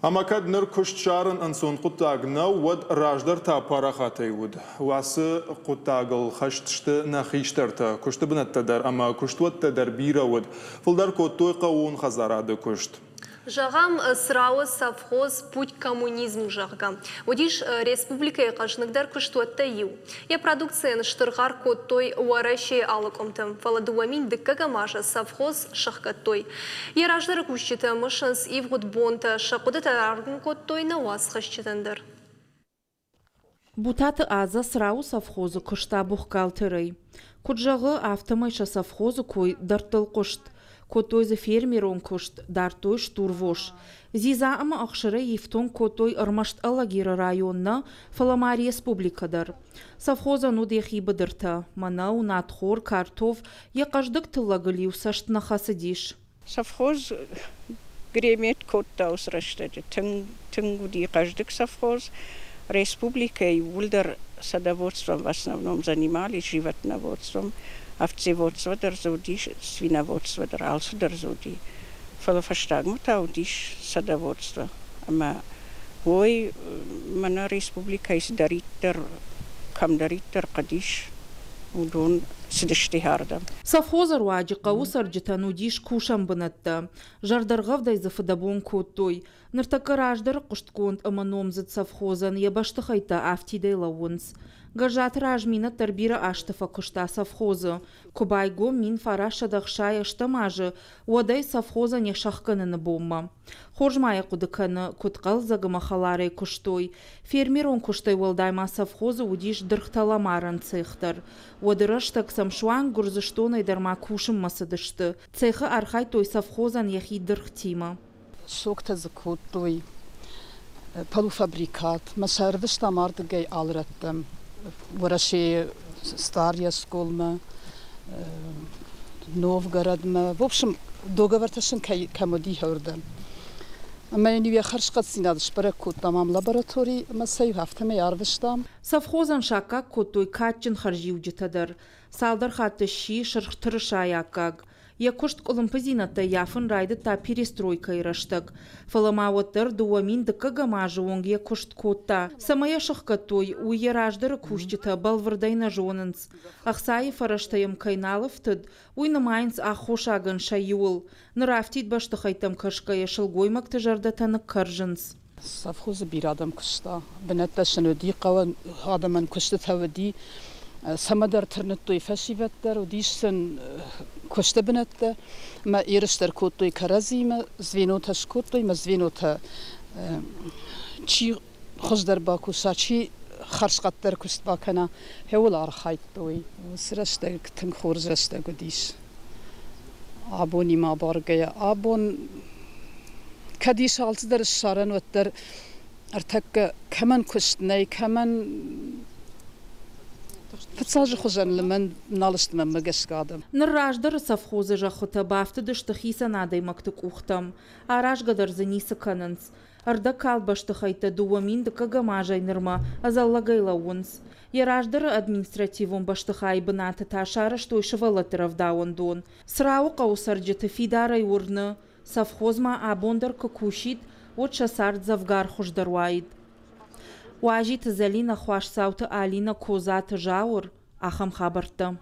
Ama kad nır kuşçarın anson kuttagna wad rajdar ta paraxatay wud. Wası kuttagıl xaştıştı naxiştarta. Kuştu binatta dar ama kuştuatta dar bira wud. Fuldar kottoy qawun xazaradı kuşt. Жағам сырауы совхоз путь коммунизм жағгам. Одиш республика қажнығдар күштуатта ю. Я продукцияны штырғар коттой уарашей алықымтым. Фаладуамин діккігі маша совхоз шыққаттой. Ераждары күшчеті мұшынс ивгуд бонта шақуды тарарғын коттой на уаз қашчетіндір. Бутаты аза сырауы совхозы күшта бұққалтырый. Күджағы автомайша совхозы кой дартыл құшт. Котойзы фермерон кушт, дартой штурвош. Зиза ама ақшыры ефтон котой ырмашт алагиры районна Фалама республикадар. Совхоза нудехи бадырта. Манау, надхор, картоф, яқаждық тыллагылиу сашт нахасыдиш. Совхоз гремет котта усраштады. Тынгуди каждық совхоз. Республика и вульдар садоводством в основном занимались, животноводством. Овцеводство дързоди, свиноводство дързоди. Фалафаштагмо таудиш садоводство. Ама ой мана республика из дариттер, кам дариттер кадиш удон сидиштихардам. Совхозар ваджи қауысар житанудиш кушам бынатта. Жардарғавдай зафадабон коттой. Ныртакы раждар құштконт аманомзыт совхозан ябаштықайта афтидей лауынс. Гажат ражмина тарбира аштафа кушта совхоза. Кубайго мин фараша дахшая штамажы. Уадай совхоза не шахканына бомма. Хоржмая кудыканы кутқал загыма халарай куштой. Фермерон куштай валдайма совхоза удиш дырхталамаран цехтар. Уадырыштак самшуан гурзыштонай дарма кушым масадышты. Цехы архай той совхозан яхи дырхтима. Сокта закуттой. Полуфабрикат. Масарвыш тамардыгай алраттым. Вораши Старья Сколма, Новгородма. В общем, договорташын камоди хөрдüm. Ama yeni bir karşıkat sinadı şparakut tamam laboratori masayı haftama yarvıştam. Совхозан шака котой катчин харжиуджитадар. Салдар хатты ши шырхтырыша якаг. Якушт колымпазината яфын райды та перестройка ираштаг. Фаламауаттар дуамин дыкага мажы онг якушт котта. Самая шахкатой уераждары кушчита балвырдайна жонынс. Ахсайы фараштаям кайналов тыд. Уйна майнс ахошаган шайюл. Нрафтит баштахайтам кашкая шылгоймак тыжардатаны каржынс. Совхозы bir adam kuşta. Benettaşın ödü qavan adamın kuşta tavdi. Samadar tırnıttoy fasivetler o dişsen kuşta benette. Ma erişler kottoy karazima zvinota şkottoy ma zvinota çi xozdar baku saçi xarşqatlar kust bakana hevul arxayttoy. Sırasta tın xorzasta godiş. Aboni ma bargaya abon كديش على صدر الشارن وتر ارتك كمان كشتني كمان فتساج خجن لمن نالشت من مجش قادم نراجدر совхозы жахыта бафтыдыш тахиса надай мактык ухтам. Араж гадар заниса кананс. Арда калбашты хайта дуамин дыкага мажай нырма азаллагайла унс. Яраждыр административон баштыхай быната ташары штой шывалатырав дауандон. Срау қаусарджеты фидарай урны. Совхозма абондар кукушит от шасард завгар хуждарваид. Уажит залина хваш саута алина козат жаур ахам хабарта.